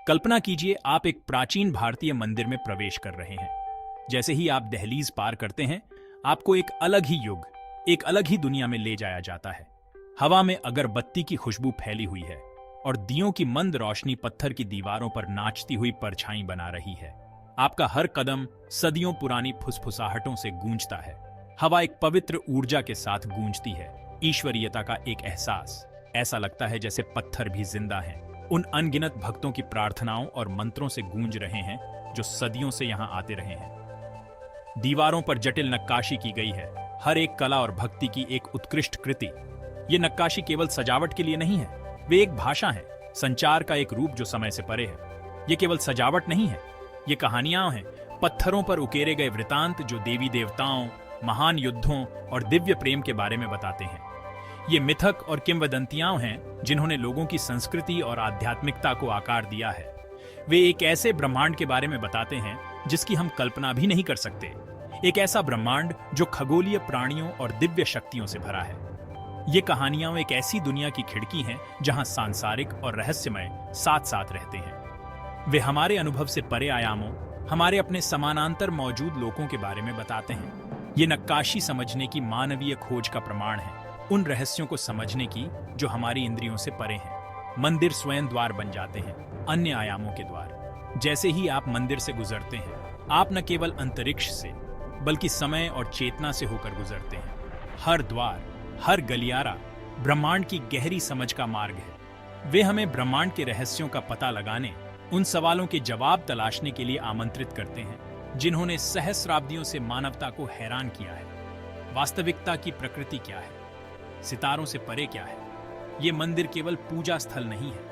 कल्पना कीजिए आप एक प्राचीन भारतीय मंदिर में प्रवेश कर रहे हैं। जैसे ही आप दहलीज पार करते हैं, आपको एक अलग ही युग, एक अलग ही दुनिया में ले जाया जाता है। हवा में अगरबत्ती की खुशबू फैली हुई है और दियों की मंद रोशनी पत्थर की दीवारों पर नाचती हुई परछाई बना रही है। आपका हर कदम सदियों पुरानी फुसफुसाहटों से गूंजता है। हवा एक पवित्र ऊर्जा के साथ गूंजती है, ईश्वरीयता का एक एहसास। ऐसा लगता है जैसे पत्थर भी जिंदा हैं, उन अनगिनत भक्तों की प्रार्थनाओं और मंत्रों से गूंज रहे हैं जो सदियों से यहां आते रहे हैं। दीवारों पर जटिल नक्काशी की गई है, हर एक कला और भक्ति की एक उत्कृष्ट कृति। ये नक्काशी केवल सजावट के लिए नहीं है, वे एक भाषा है, संचार का एक रूप जो समय से परे है। ये केवल सजावट नहीं है, ये कहानियां हैं, पत्थरों पर उकेरे गए वृतांत जो देवी देवताओं, महान युद्धों और दिव्य प्रेम के बारे में बताते हैं। ये मिथक और किंवदंतियां हैं जिन्होंने लोगों की संस्कृति और आध्यात्मिकता को आकार दिया है। वे एक ऐसे ब्रह्मांड के बारे में बताते हैं जिसकी हम कल्पना भी नहीं कर सकते। एक ऐसा ब्रह्मांड जो खगोलीय प्राणियों और दिव्य शक्तियों से भरा है। ये कहानियां एक ऐसी दुनिया की खिड़की हैं जहां सांसारिक और रहस्यमय साथ साथ रहते हैं। वे हमारे अनुभव से परे आयामों, हमारे अपने समानांतर मौजूद लोगों के बारे में बताते हैं। ये नक्काशी समझने की मानवीय खोज का प्रमाण है, उन रहस्यों को समझने की जो हमारी इंद्रियों से परे हैं। मंदिर स्वयं द्वार बन जाते हैं, अन्य आयामों के द्वार। जैसे ही आप मंदिर से गुजरते हैं, आप न केवल अंतरिक्ष से बल्कि समय और चेतना से होकर गुजरते हैं। हर द्वार, हर गलियारा ब्रह्मांड की गहरी समझ का मार्ग है। वे हमें ब्रह्मांड के रहस्यों का पता लगाने, उन सवालों के जवाब तलाशने के लिए आमंत्रित करते हैं जिन्होंने सहस्राब्दियों से मानवता को हैरान किया है। वास्तविकता की प्रकृति क्या है? सितारों से परे क्या है? ये मंदिर केवल पूजा स्थल नहीं है,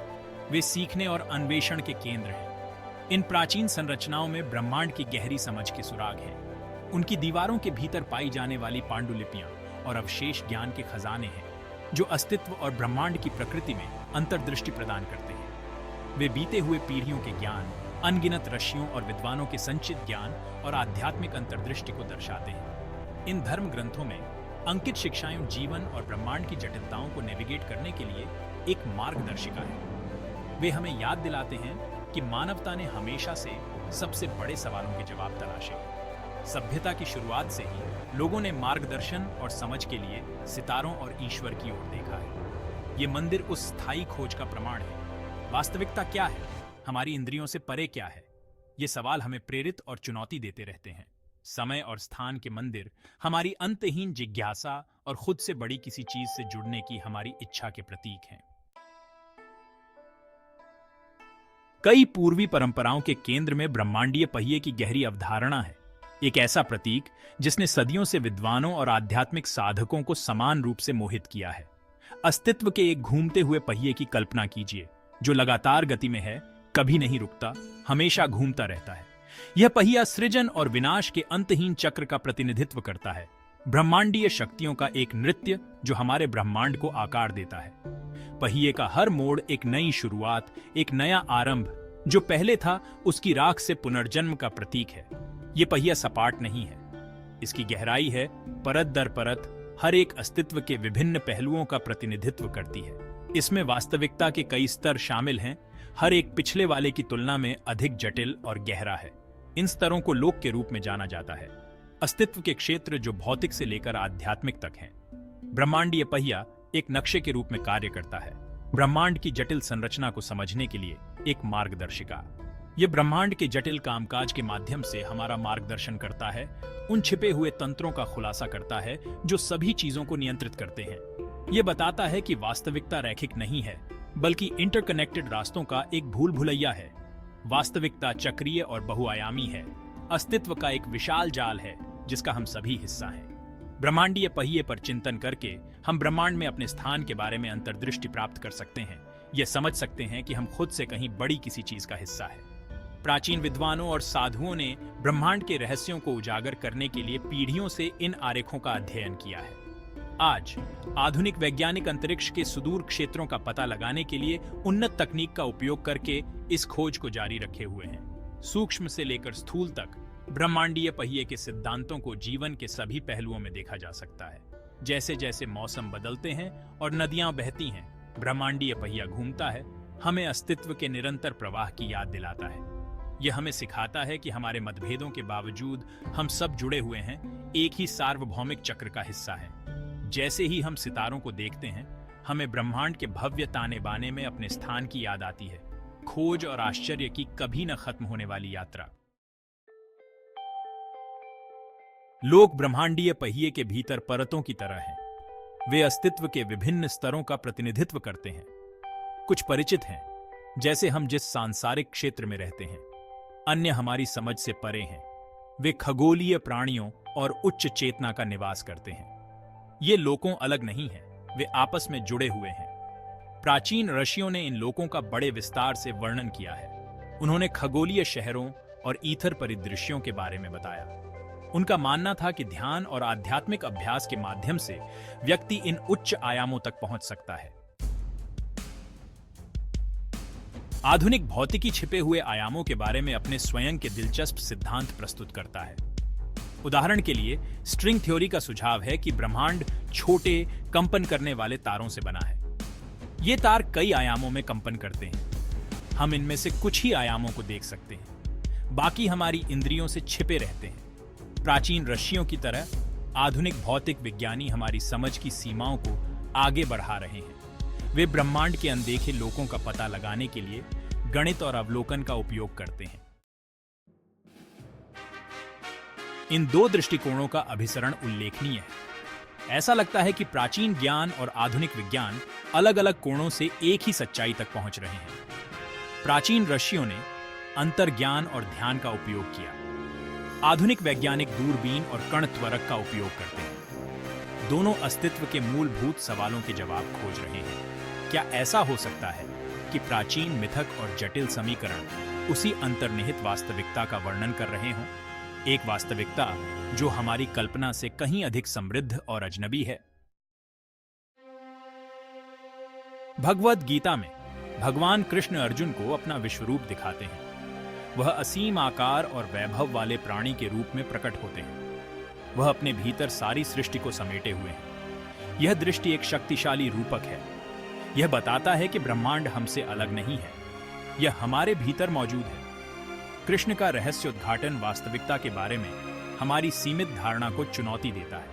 वे सीखने और अन्वेषण के केंद्र हैं। इन प्राचीन संरचनाओं में ब्रह्मांड की गहरी समझ के सुराग हैं। उनकी दीवारों के भीतर पाई जाने वाली पांडुलिपियां और अवशेष ज्ञान के खजाने हैं जो अस्तित्व और ब्रह्मांड की प्रकृति में अंतर्दृष्टि प्रदान करते हैं। वे बीते हुए पीढ़ियों के ज्ञान, अनगिनत ऋषियों और विद्वानों के संचित ज्ञान और आध्यात्मिक अंतर्दृष्टि को दर्शाते हैं। इन धर्म ग्रंथों में अंकित शिक्षाएं जीवन और ब्रह्मांड की जटिलताओं को नेविगेट करने के लिए एक मार्गदर्शिका है। वे हमें याद दिलाते हैं कि मानवता ने हमेशा से सबसे बड़े सवालों के जवाब तलाशे। सभ्यता की शुरुआत से ही लोगों ने मार्गदर्शन और समझ के लिए सितारों और ईश्वर की ओर देखा है। ये मंदिर उस स्थायी खोज का प्रमाण है। वास्तविकता क्या है? हमारी इंद्रियों से परे क्या है? ये सवाल हमें प्रेरित और चुनौती देते रहते हैं। समय और स्थान के मंदिर हमारी अंतहीन जिज्ञासा और खुद से बड़ी किसी चीज से जुड़ने की हमारी इच्छा के प्रतीक हैं। कई पूर्वी परंपराओं के केंद्र में ब्रह्मांडीय पहिए की गहरी अवधारणा है, एक ऐसा प्रतीक जिसने सदियों से विद्वानों और आध्यात्मिक साधकों को समान रूप से मोहित किया है। अस्तित्व के एक घूमते हुए पहिए की कल्पना कीजिए जो लगातार गति में है, कभी नहीं रुकता, हमेशा घूमता रहता है। यह पहिया सृजन और विनाश के अंतहीन चक्र का प्रतिनिधित्व करता है, ब्रह्मांडीय शक्तियों का एक नृत्य जो हमारे ब्रह्मांड को आकार देता है। पहिए का हर मोड़ एक नई शुरुआत, एक नया आरंभ। जो पहले था उसकी राख से पुनर्जन्म का प्रतीक है। यह पहिया सपाट नहीं है, इसकी गहराई है, परत दर परत, हर एक अस्तित्व के विभिन्न पहलुओं का प्रतिनिधित्व करती है। इसमें वास्तविकता के कई स्तर शामिल हैं, हर एक पिछले वाले की तुलना में अधिक जटिल और गहरा है। इन स्तरों को लोक के रूप में जाना जाता है, अस्तित्व के क्षेत्र जो भौतिक से लेकर आध्यात्मिक तक हैं। ब्रह्मांडीय पहिया एक नक्शे के रूप में कार्य करता है, ब्रह्मांड की जटिल संरचना को समझने के लिए एक मार्गदर्शिका। यह ब्रह्मांड के जटिल कामकाज के माध्यम से हमारा मार्गदर्शन करता है, उन छिपे हुए तंत्रों का खुलासा करता है जो सभी चीजों को नियंत्रित करते हैं। यह बताता है कि वास्तविकता रैखिक नहीं है, बल्कि इंटरकनेक्टेड रास्तों का एक भूल भुलैया है। वास्तविकता चक्रीय और बहुआयामी है, अस्तित्व का एक विशाल जाल है जिसका हम सभी हिस्सा हैं। ब्रह्मांडीय पहिए पर चिंतन करके हम ब्रह्मांड में अपने स्थान के बारे में अंतर्दृष्टि प्राप्त कर सकते हैं। यह समझ सकते हैं कि हम खुद से कहीं बड़ी किसी चीज का हिस्सा है। प्राचीन विद्वानों और साधुओं ने ब्रह्मांड के रहस्यों को उजागर करने के लिए पीढ़ियों से इन आरेखों का अध्ययन किया है। आज आधुनिक वैज्ञानिक अंतरिक्ष के सुदूर क्षेत्रों का पता लगाने के लिए उन्नत तकनीक का उपयोग करके इस खोज को जारी रखे हुए हैं। सूक्ष्म से लेकर स्थूल तक ब्रह्मांडीय पहिए के सिद्धांतों को जीवन के सभी पहलुओं में देखा जा सकता है। जैसे जैसे मौसम बदलते हैं और नदियां बहती हैं, ब्रह्मांडीय पहिया घूमता है, हमें अस्तित्व के निरंतर प्रवाह की याद दिलाता है। यह हमें सिखाता है कि हमारे मतभेदों के बावजूद हम सब जुड़े हुए हैं, एक ही सार्वभौमिक चक्र का हिस्सा है। जैसे ही हम सितारों को देखते हैं, हमें ब्रह्मांड के भव्य ताने बाने में अपने स्थान की याद आती है। खोज और आश्चर्य की कभी न खत्म होने वाली यात्रा। लोग ब्रह्मांडीय पहिए के भीतर परतों की तरह हैं। वे अस्तित्व के विभिन्न स्तरों का प्रतिनिधित्व करते हैं। कुछ परिचित हैं, जैसे हम जिस सांसारिक क्षेत्र में रहते हैं। अन्य हमारी समझ से परे हैं। वे खगोलीय प्राणियों और उच्च चेतना का निवास करते हैं। ये लोकों अलग नहीं हैं, वे आपस में जुड़े हुए हैं। प्राचीन ऋषियों ने इन लोकों का बड़े विस्तार से वर्णन किया है। उन्होंने खगोलीय शहरों और ईथर परिदृश्यों के बारे में बताया। उनका मानना था कि ध्यान और आध्यात्मिक अभ्यास के माध्यम से व्यक्ति इन उच्च आयामों तक पहुंच सकता है। आधुनिक भौतिकी छिपे हुए आयामों के बारे में अपने स्वयं के दिलचस्प सिद्धांत प्रस्तुत करता है। उदाहरण के लिए, स्ट्रिंग थ्योरी का सुझाव है कि ब्रह्मांड छोटे, कंपन करने वाले तारों से बना है। ये तार कई आयामों में कंपन करते हैं। हम इनमें से कुछ ही आयामों को देख सकते हैं, बाकी हमारी इंद्रियों से छिपे रहते हैं। प्राचीन ऋषियों की तरह आधुनिक भौतिक विज्ञानी हमारी समझ की सीमाओं को आगे बढ़ा रहे हैं। वे ब्रह्मांड के अनदेखे लोकों का पता लगाने के लिए गणित और अवलोकन का उपयोग करते हैं। इन दो दृष्टिकोणों का अभिसरण उल्लेखनीय है। ऐसा लगता है कि प्राचीन ज्ञान और आधुनिक विज्ञान अलग-अलग कोणों से एक ही सच्चाई तक पहुंच रहे हैं। प्राचीन ऋषियों ने अंतर्ज्ञान और ध्यान का उपयोग किया। आधुनिक वैज्ञानिक दूरबीन और कण त्वरक का उपयोग करते हैं। दोनों अस्तित्व के मूलभूत सवालों के जवाब खोज रहे हैं। क्या ऐसा हो सकता है कि प्राचीन मिथक और जटिल समीकरण उसी अंतर्निहित वास्तविकता का वर्णन कर रहे हों? एक वास्तविकता जो हमारी कल्पना से कहीं अधिक समृद्ध और अजनबी है। भगवद गीता में भगवान कृष्ण अर्जुन को अपना विश्वरूप दिखाते हैं। वह असीम आकार और वैभव वाले प्राणी के रूप में प्रकट होते हैं। वह अपने भीतर सारी सृष्टि को समेटे हुए हैं। यह दृष्टि एक शक्तिशाली रूपक है। यह बताता है कि ब्रह्मांड हमसे अलग नहीं है, यह हमारे भीतर मौजूद है। कृष्ण का रहस्य उद्घाटन वास्तविकता के बारे में हमारी सीमित धारणा को चुनौती देता है।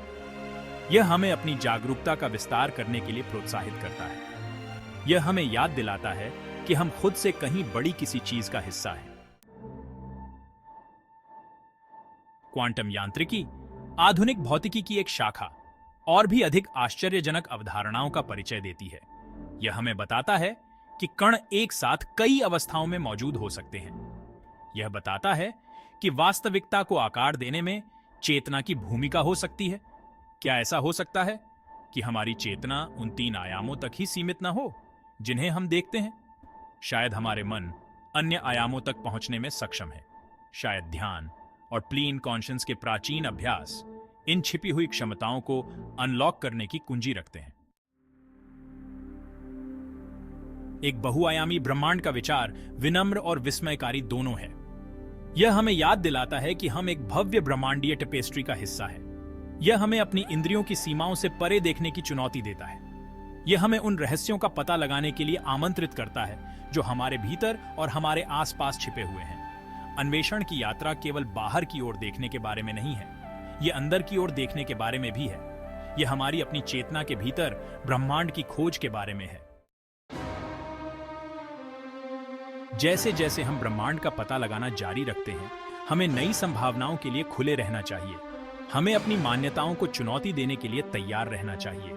यह हमें अपनी जागरूकता का विस्तार करने के लिए प्रोत्साहित करता है। यह हमें याद दिलाता है कि हम खुद से कहीं बड़ी किसी चीज का हिस्सा हैं। क्वांटम यांत्रिकी आधुनिक भौतिकी की एक शाखा और भी अधिक आश्चर्यजनक अवधारणाओं का परिचय देती है। यह हमें बताता है कि कण एक साथ कई अवस्थाओं में मौजूद हो सकते हैं। यह बताता है कि वास्तविकता को आकार देने में चेतना की भूमिका हो सकती है। क्या ऐसा हो सकता है कि हमारी चेतना उन 3 आयामों तक ही सीमित न हो जिन्हें हम देखते हैं? शायद हमारे मन अन्य आयामों तक पहुंचने में सक्षम है। शायद ध्यान और प्लीन कॉन्शियस के प्राचीन अभ्यास इन छिपी हुई क्षमताओं को अनलॉक करने की कुंजी रखते हैं। एक बहुआयामी ब्रह्मांड का विचार विनम्र और विस्मयकारी दोनों है। यह हमें याद दिलाता है कि हम एक भव्य ब्रह्मांडीय टेपेस्ट्री का हिस्सा है। यह हमें अपनी इंद्रियों की सीमाओं से परे देखने की चुनौती देता है। यह हमें उन रहस्यों का पता लगाने के लिए आमंत्रित करता है जो हमारे भीतर और हमारे आसपास छिपे हुए हैं। अन्वेषण की यात्रा केवल बाहर की ओर देखने के बारे में नहीं है, यह अंदर की ओर देखने के बारे में भी है। यह हमारी अपनी चेतना के भीतर ब्रह्मांड की खोज के बारे में है। जैसे जैसे हम ब्रह्मांड का पता लगाना जारी रखते हैं, हमें नई संभावनाओं के लिए खुले रहना चाहिए। हमें अपनी मान्यताओं को चुनौती देने के लिए तैयार रहना चाहिए।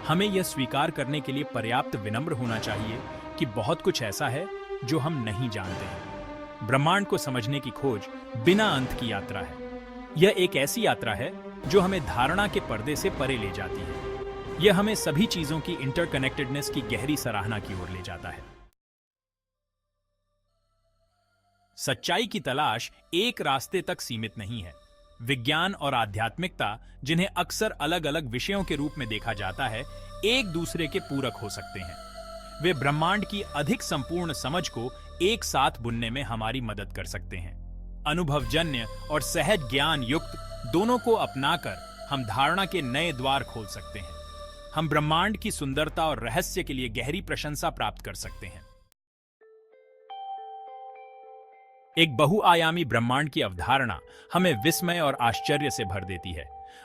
हमें यह स्वीकार करने के लिए पर्याप्त विनम्र होना चाहिए कि बहुत कुछ ऐसा है जो हम नहीं जानते हैं। ब्रह्मांड को समझने की खोज बिना अंत की यात्रा है। यह एक ऐसी यात्रा है जो हमें धारणा के पर्दे से परे ले जाती है। यह हमें सभी चीजों की इंटरकनेक्टेडनेस की गहरी सराहना की ओर ले जाता है। सच्चाई की तलाश एक रास्ते तक सीमित नहीं है। विज्ञान और आध्यात्मिकता, जिन्हें अक्सर अलग अलग विषयों के रूप में देखा जाता है, एक दूसरे के पूरक हो सकते हैं। वे ब्रह्मांड की अधिक संपूर्ण समझ को एक साथ बुनने में हमारी मदद कर सकते हैं। अनुभवजन्य और सहज ज्ञान युक्त दोनों को अपनाकर हम धारणा के नए द्वार खोल सकते हैं। हम ब्रह्मांड की सुंदरता और रहस्य के लिए गहरी प्रशंसा प्राप्त कर सकते हैं। एक बहुआयामी ब्रह्मांड की अवधारणा हमें विस्मय और आश्चर्य से भर देती है।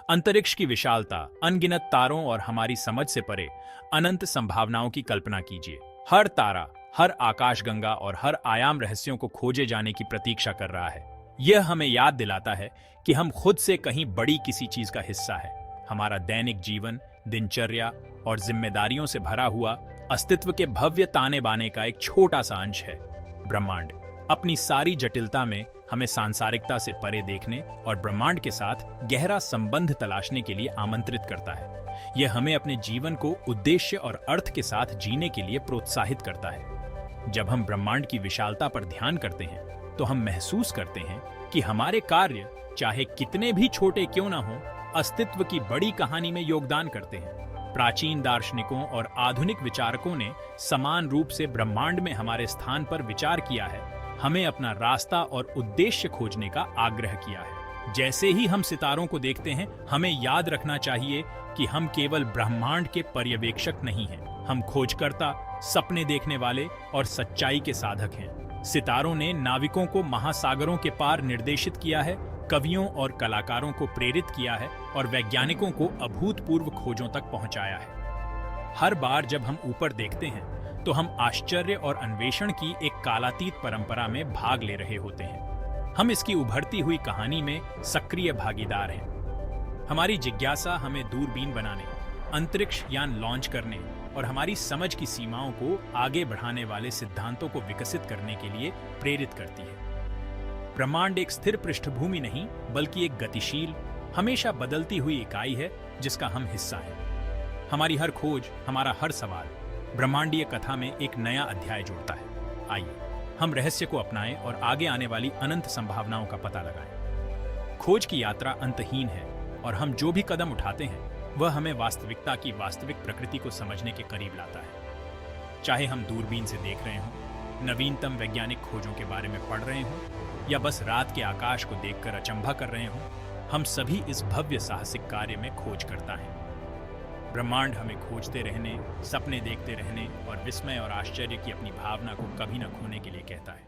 अंतरिक्ष की विशालता, अनगिनत तारों और हमारी समझ से परे अनंत संभावनाओं की कल्पना कीजिए। हर तारा, हर आकाशगंगा और हर आयाम रहस्यों को खोजे जाने की प्रतीक्षा कर रहा है। यह हमें याद दिलाता है कि हम खुद से कहीं बड़ी किसी चीज का हिस्सा है। हमारा दैनिक जीवन, दिनचर्या और जिम्मेदारियों से भरा हुआ अस्तित्व के भव्य ताने बाने का एक छोटा सा अंश है। ब्रह्मांड अपनी सारी जटिलता में हमें सांसारिकता से परे देखने और ब्रह्मांड के साथ गहरा संबंध तलाशने के लिए आमंत्रित करता है। यह हमें अपने जीवन को उद्देश्य और अर्थ के साथ जीने के लिए प्रोत्साहित करता है। जब हम ब्रह्मांड की विशालता पर ध्यान करते हैं तो हम महसूस करते हैं कि हमारे कार्य, चाहे कितने भी छोटे क्यों ना हो, अस्तित्व की बड़ी कहानी में योगदान करते हैं। प्राचीन दार्शनिकों और आधुनिक विचारकों ने समान रूप से ब्रह्मांड में हमारे स्थान पर विचार किया है, हमें अपना रास्ता और उद्देश्य खोजने का आग्रह किया है। जैसे ही हम सितारों को देखते हैं, हमें याद रखना चाहिए कि हम केवल ब्रह्मांड के पर्यवेक्षक नहीं हैं, हम खोजकर्ता, सपने देखने वाले और सच्चाई के साधक हैं। सितारों ने नाविकों को महासागरों के पार निर्देशित किया है, कवियों और कलाकारों को प्रेरित किया है और वैज्ञानिकों को अभूतपूर्व खोजों तक पहुंचाया है। हर बार जब हम ऊपर देखते हैं तो हम आश्चर्य और अन्वेषण की एक कालातीत परंपरा में भाग ले रहे होते हैं। हम इसकी उभरती हुई कहानी में सक्रिय भागीदार हैं। हमारी जिज्ञासा हमें दूरबीन बनाने, अंतरिक्ष यान लॉन्च करने और हमारी समझ की सीमाओं को आगे बढ़ाने वाले सिद्धांतों को विकसित करने के लिए प्रेरित करती है। ब्रह्मांड एक स्थिर पृष्ठभूमि नहीं, बल्कि एक गतिशील, हमेशा बदलती हुई इकाई है जिसका हम हिस्सा हैं। हमारी हर खोज, हमारा हर सवाल ब्रह्मांडीय कथा में एक नया अध्याय जोड़ता है। आइए हम रहस्य को अपनाएं और आगे आने वाली अनंत संभावनाओं का पता लगाएं। खोज की यात्रा अंतहीन है और हम जो भी कदम उठाते हैं वह हमें वास्तविकता की वास्तविक प्रकृति को समझने के करीब लाता है। चाहे हम दूरबीन से देख रहे हों, नवीनतम वैज्ञानिक खोजों के बारे में पढ़ रहे हों या बस रात के आकाश को देखकर अचंभा कर रहे हों, हम सभी इस भव्य साहसिक कार्य में खोज करता है। ब्रह्मांड हमें खोजते रहने, सपने देखते रहने और विस्मय और आश्चर्य की अपनी भावना को कभी न खोने के लिए कहता है।